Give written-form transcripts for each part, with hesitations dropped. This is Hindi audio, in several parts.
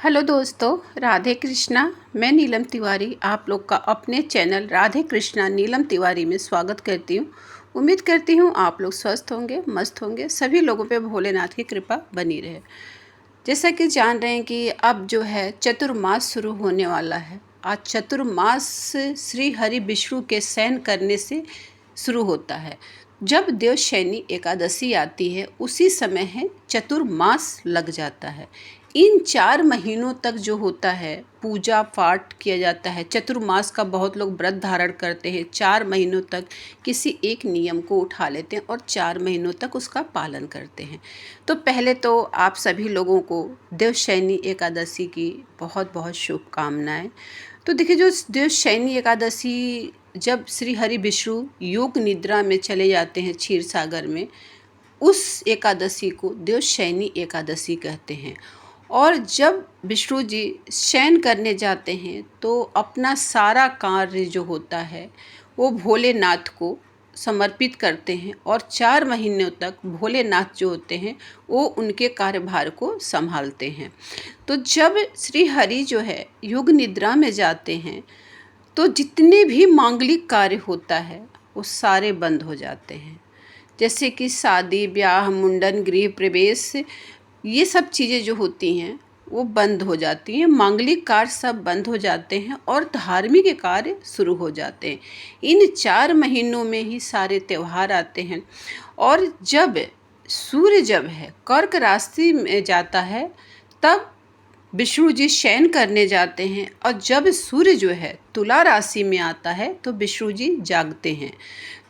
हेलो दोस्तों, राधे कृष्णा। मैं नीलम तिवारी आप लोग का अपने चैनल राधे कृष्णा नीलम तिवारी में स्वागत करती हूँ। उम्मीद करती हूँ आप लोग स्वस्थ होंगे, मस्त होंगे, सभी लोगों पे भोलेनाथ की कृपा बनी रहे। जैसा कि जान रहे हैं कि अब जो है चतुर्मास शुरू होने वाला है। आज चतुर्मास श्री हरि विष्णु के शयन करने से शुरू होता है। जब देवशयनी एकादशी आती है उसी समय है चतुर्मास लग जाता है। इन 4 महीनों तक जो होता है पूजा पाठ किया जाता है। चतुर्मास का बहुत लोग व्रत धारण करते हैं। 4 महीनों तक किसी एक नियम को उठा लेते हैं और 4 महीनों तक उसका पालन करते हैं। तो पहले तो आप सभी लोगों को देवशयनी एकादशी की बहुत बहुत शुभकामनाएं। तो देखिए, जो देवशयनी एकादशी जब श्री हरि विष्णु योग निद्रा में चले जाते हैं क्षीर सागर में, उस एकादशी को देवशयनी एकादशी कहते हैं। और जब विष्णु जी शयन करने जाते हैं तो अपना सारा कार्य जो होता है वो भोलेनाथ को समर्पित करते हैं और 4 महीनों तक भोलेनाथ जो होते हैं वो उनके कार्यभार को संभालते हैं। तो जब श्री हरि जो है योग निद्रा में जाते हैं तो जितने भी मांगलिक कार्य होता है वो सारे बंद हो जाते हैं। जैसे कि शादी ब्याह, मुंडन, गृह प्रवेश, ये सब चीज़ें जो होती हैं वो बंद हो जाती हैं। मांगलिक कार्य सब बंद हो जाते हैं और धार्मिक कार्य शुरू हो जाते हैं। इन 4 महीनों में ही सारे त्यौहार आते हैं। और जब सूर्य जब है कर्क राशि में जाता है तब विष्णु जी शयन करने जाते हैं और जब सूर्य जो है तुला राशि में आता है तो विष्णु जी जागते हैं।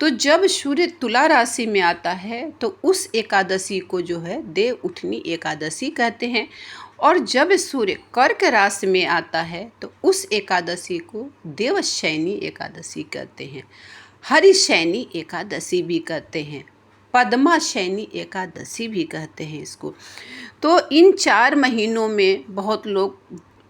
तो जब सूर्य तुला राशि में आता है तो उस एकादशी को जो है देव उठनी एकादशी कहते हैं। और जब सूर्य कर्क राशि में आता है तो उस एकादशी को देवशयनी एकादशी कहते हैं। हरिशयनी एकादशी भी कहते हैं, पद्माशयनी एकादशी भी कहते हैं इसको। तो इन 4 महीनों में बहुत लोग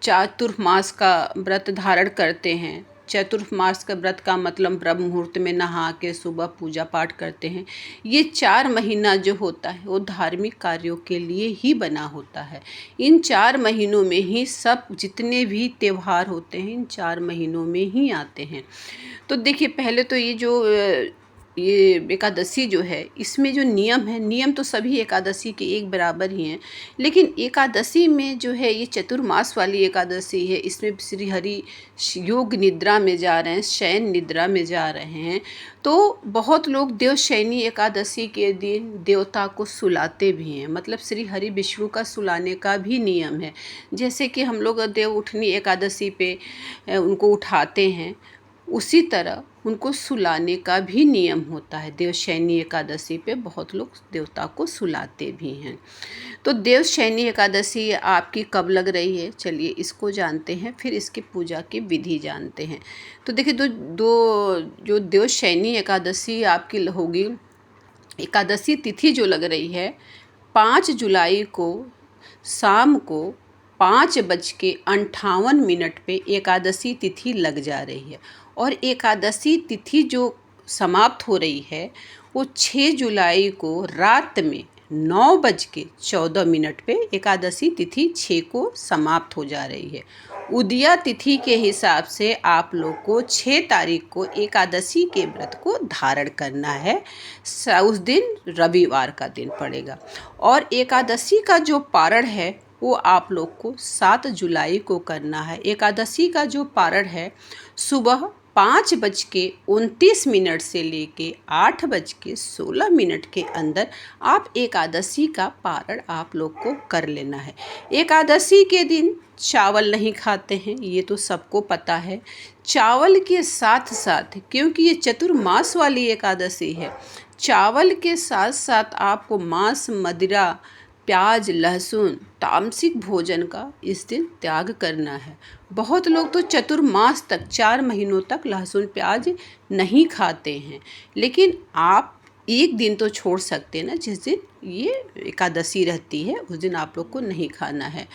चातुर्मास का व्रत धारण करते हैं। चतुर्मास का व्रत का मतलब ब्रह्म मुहूर्त में नहा के सुबह पूजा पाठ करते हैं। ये 4 महीना जो होता है वो धार्मिक कार्यों के लिए ही बना होता है। इन 4 महीनों में ही सब जितने भी त्यौहार होते हैं इन 4 महीनों में ही आते हैं। तो देखिए, पहले तो ये एकादशी जो है इसमें जो नियम है, नियम तो सभी एकादशी के एक बराबर ही हैं, लेकिन एकादशी में जो है ये चतुर्मास वाली एकादशी है, इसमें श्री हरि योग निद्रा में जा रहे हैं, शयन निद्रा में जा रहे हैं। तो बहुत लोग देवशयनी एकादशी के दिन देवता को सुलाते भी हैं। मतलब श्री हरि विष्णु का सुलाने का भी नियम है। जैसे कि हम लोग देव उठनी एकादशी पे उनको उठाते हैं, उसी तरह उनको सुलाने का भी नियम होता है। देवशयनी एकादशी पे बहुत लोग देवता को सुलाते भी हैं। तो देवशयनी एकादशी आपकी कब लग रही है, चलिए इसको जानते हैं, फिर इसकी पूजा की विधि जानते हैं। तो देखिए, जो देवशयनी एकादशी आपकी होगी, एकादशी तिथि जो लग रही है 5 जुलाई को शाम को 5:58 पे एकादशी तिथि लग जा रही है। और एकादशी तिथि जो समाप्त हो रही है वो 6 जुलाई को रात में 9:14 पे एकादशी तिथि 6 को समाप्त हो जा रही है। उदया तिथि के हिसाब से आप लोग को 6 तारीख को एकादशी के व्रत को धारण करना है। उस दिन रविवार का दिन पड़ेगा। और एकादशी का जो पारण है वो आप लोग को 7 जुलाई को करना है। एकादशी का जो पारण है सुबह 5:29 से लेके 8:16 के अंदर आप एकादशी का पारण आप लोग को कर लेना है। एकादशी के दिन चावल नहीं खाते हैं, ये तो सबको पता है। चावल के साथ साथ, क्योंकि ये चतुर्मास वाली एकादशी है, चावल के साथ साथ आपको मांस, मदिरा, प्याज, लहसुन, तामसिक भोजन का इस दिन त्याग करना है। बहुत लोग तो चतुर्मास तक 4 महीनों तक लहसुन प्याज नहीं खाते हैं, लेकिन आप एक दिन तो छोड़ सकते हैं ना, जिस दिन ये एकादशी रहती है उस दिन आप लोग को नहीं खाना है।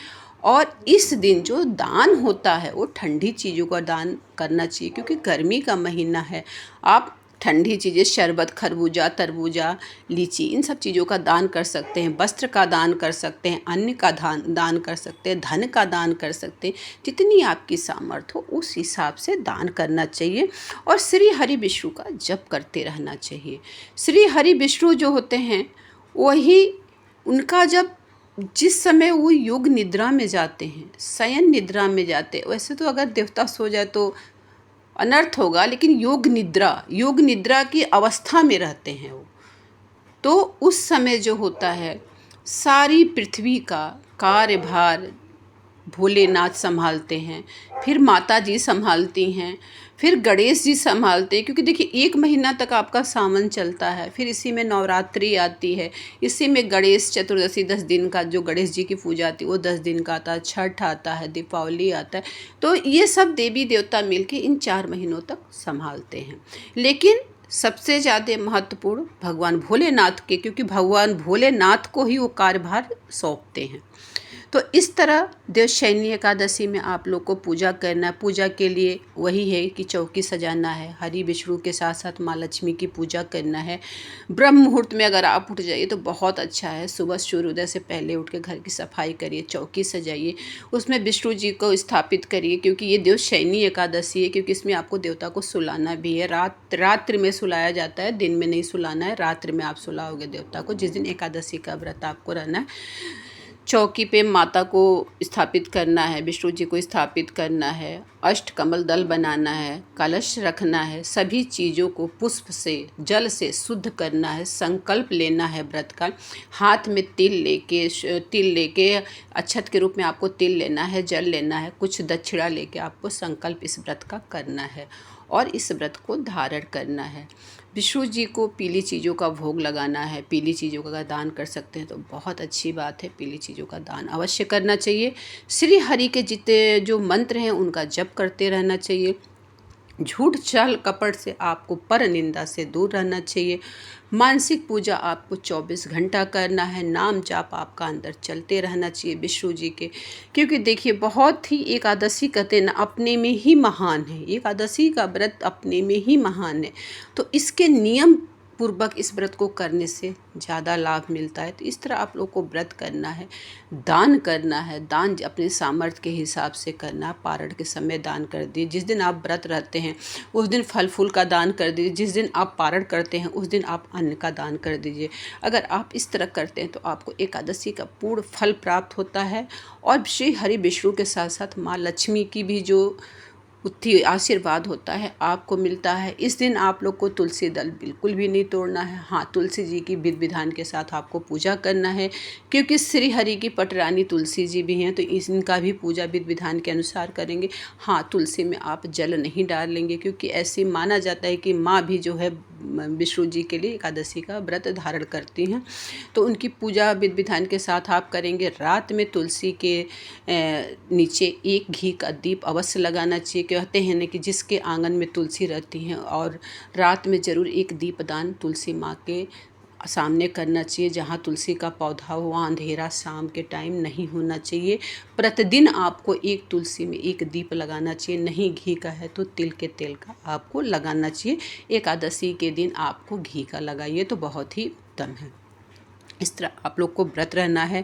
और इस दिन जो दान होता है वो ठंडी चीज़ों का दान करना चाहिए, क्योंकि गर्मी का महीना है। आप ठंडी चीज़ें, शरबत, खरबूजा, तरबूजा, लीची, इन सब चीज़ों का दान कर सकते हैं। वस्त्र का दान कर सकते हैं, अन्न का दान कर सकते हैं, धन का दान कर सकते हैं। जितनी आपकी सामर्थ्य हो उस हिसाब से दान करना चाहिए और श्री हरि विष्णु का जप करते रहना चाहिए। श्री हरि विष्णु जो होते हैं वही उनका जब जिस समय वो योग निद्रा में जाते हैं, शयन निद्रा में जाते हैं, वैसे तो अगर देवता सो जाए तो अनर्थ होगा, लेकिन योग निद्रा की अवस्था में रहते हैं वो, तो उस समय जो होता है सारी पृथ्वी का कार्यभार भोलेनाथ संभालते हैं, फिर माता जी संभालती हैं, फिर गणेश जी संभालते हैं। क्योंकि देखिए 1 महीना तक आपका सावन चलता है, फिर इसी में नवरात्रि आती है, इसी में गणेश चतुर्दशी 10 दिन का जो गणेश जी की पूजा आती है वो 10 दिन का आता है, छठ आता है, दीपावली आता है। तो ये सब देवी देवता मिलके इन 4 महीनों तक संभालते हैं। लेकिन सबसे ज़्यादा महत्वपूर्ण भगवान भोलेनाथ के, क्योंकि भगवान भोलेनाथ को ही वो कार्यभार सौंपते हैं। तो इस तरह देवशयनी एकादशी में आप लोग को पूजा करना, पूजा के लिए वही है कि चौकी सजाना है, हरि विष्णु के साथ साथ माँ लक्ष्मी की पूजा करना है। ब्रह्म मुहूर्त में अगर आप उठ जाइए तो बहुत अच्छा है। सुबह सूर्योदय से पहले उठ के घर की सफाई करिए, चौकी सजाइए, उसमें विष्णु जी को स्थापित करिए, क्योंकि ये देवशयनी एकादशी है, क्योंकि इसमें आपको देवता को सुलाना भी है। रात्रि में सुलाया जाता है, दिन में नहीं सुलाना है, रात्रि में आप सुलाओगे देवता को, जिस दिन एकादशी का व्रत आपको रहना है। चौकी पे माता को स्थापित करना है, विष्णु जी को स्थापित करना है, अष्टकमल दल बनाना है, कलश रखना है, सभी चीज़ों को पुष्प से जल से शुद्ध करना है, संकल्प लेना है व्रत का। हाथ में तिल लेके अक्षत के रूप में आपको तिल लेना है, जल लेना है, कुछ दक्षिणा लेके आपको संकल्प इस व्रत का करना है और इस व्रत को धारण करना है। विष्णु जी को पीली चीज़ों का भोग लगाना है, पीली चीज़ों का दान कर सकते हैं तो बहुत अच्छी बात है, पीली चीज़ों का दान अवश्य करना चाहिए। श्री हरि के जितने जो मंत्र हैं उनका जप करते रहना चाहिए। झूठ छल कपट से आपको पर निंदा से दूर रहना चाहिए। मानसिक पूजा आपको 24 घंटा करना है, नाम जाप आपका अंदर चलते रहना चाहिए विष्णु जी के। क्योंकि देखिए बहुत ही एकादशी कहते हैं ना अपने में ही महान है, एकादशी का व्रत अपने में ही महान है। तो इसके नियम पूर्वक इस व्रत को करने से ज़्यादा लाभ मिलता है। तो इस तरह आप लोग को व्रत करना है, दान करना है, दान अपने सामर्थ्य के हिसाब से करना है। पारण के समय दान कर दिए, जिस दिन आप व्रत रहते हैं उस दिन फल फूल का दान कर दीजिए, जिस दिन आप पारण करते हैं उस दिन आप अन्न का दान कर दीजिए। अगर आप इस तरह करते हैं तो आपको एकादशी का पूर्ण फल प्राप्त होता है और श्री हरि विष्णु के साथ साथ माँ लक्ष्मी की भी जो उत्ती आशीर्वाद होता है आपको मिलता है। इस दिन आप लोग को तुलसी दल बिल्कुल भी नहीं तोड़ना है। हाँ, तुलसी जी की विधि विधान के साथ आपको पूजा करना है, क्योंकि श्री हरि की पटरानी तुलसी जी भी हैं, तो इनका भी पूजा विधि विधान के अनुसार करेंगे। हाँ, तुलसी में आप जल नहीं डालेंगे, क्योंकि ऐसे माना जाता है कि माँ भी जो है विष्णु जी के लिए एकादशी का व्रत धारण करती हैं, तो उनकी पूजा विधि विधान के साथ आप करेंगे। रात में तुलसी के नीचे एक घी का दीप अवश्य लगाना चाहिए। कहते हैं ना कि जिसके आंगन में तुलसी रहती हैं, और रात में ज़रूर एक दीपदान तुलसी माँ के सामने करना चाहिए। जहाँ तुलसी का पौधा हो वहाँ अंधेरा शाम के टाइम नहीं होना चाहिए। प्रतिदिन आपको एक तुलसी में एक दीप लगाना चाहिए, नहीं घी का है तो तिल के तेल का आपको लगाना चाहिए। एकादशी के दिन आपको घी का लगाइए तो बहुत ही उत्तम है। इस तरह आप लोग को व्रत रहना है।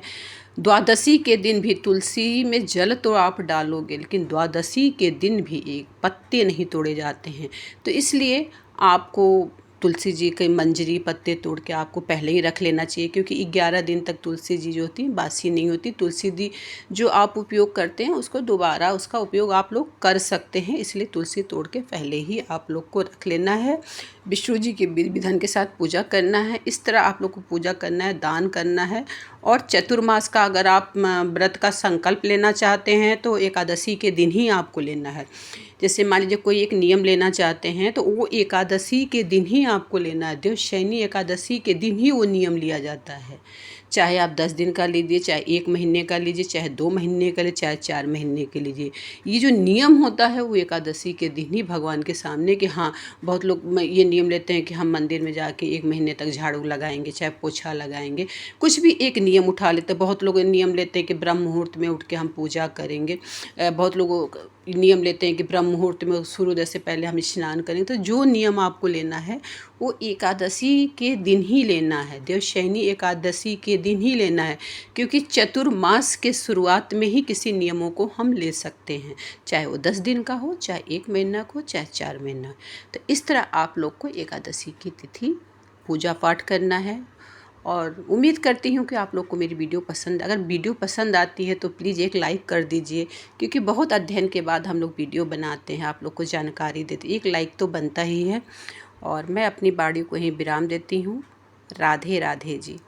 द्वादशी के दिन भी तुलसी में जल तो आप डालोगे, लेकिन द्वादशी के दिन भी एक पत्ते नहीं तोड़े जाते हैं। तो इसलिए आपको तुलसी जी के मंजरी पत्ते तोड़ के आपको पहले ही रख लेना चाहिए, क्योंकि 11 दिन तक तुलसी जी जो होती है बासी नहीं होती। तुलसी जी जो आप उपयोग करते हैं उसको दोबारा उसका उपयोग आप लोग कर सकते हैं, इसलिए तुलसी तोड़ के पहले ही आप लोग को रख लेना है। विष्णु जी के विधि विधान के साथ पूजा करना है। इस तरह आप लोग को पूजा करना है, दान करना है। और चतुर्मास का अगर आप व्रत का संकल्प लेना चाहते हैं तो एकादशी के दिन ही आपको लेना है। जैसे मान लीजिए कोई एक नियम लेना चाहते हैं तो वो एकादशी के दिन ही आपको लेना है। देवशयनी एकादशी के दिन ही वो नियम लिया जाता है। चाहे आप 10 दिन का लीजिए, चाहे 1 महीने का लीजिए, चाहे 2 महीने का लीजिए, चाहे 4 महीने के लीजिए। ये जो नियम होता है वो एकादशी के दिन ही भगवान के सामने कि हाँ, बहुत लोग ये नियम लेते हैं कि हम मंदिर में जाके 1 महीने तक झाड़ू लगाएंगे, चाहे पोछा लगाएंगे, कुछ भी एक नियम उठा लेते हैं। बहुत लोग नियम लेते हैं कि ब्रह्म मुहूर्त में उठ के हम पूजा करेंगे। बहुत लोगों नियम लेते हैं कि ब्रह्म मुहूर्त में सूर्योदय से पहले हम स्नान करें, तो जो नियम आपको लेना है वो एकादशी के दिन ही लेना है, देवशयनी एकादशी के दिन ही लेना है, क्योंकि चतुर्मास के शुरुआत में ही किसी नियमों को हम ले सकते हैं, चाहे वो 10 दिन का हो, चाहे 1 महीना का हो, चाहे 4 महीना। तो इस तरह आप लोग को एकादशी की तिथि पूजा पाठ करना है। और उम्मीद करती हूँ कि आप लोग को मेरी वीडियो पसंद, अगर वीडियो पसंद आती है तो प्लीज़ एक लाइक कर दीजिए, क्योंकि बहुत अध्ययन के बाद हम लोग वीडियो बनाते हैं, आप लोग को जानकारी देते, एक लाइक तो बनता ही है। और मैं अपनी वाणी को ही विराम देती हूँ। राधे राधे जी।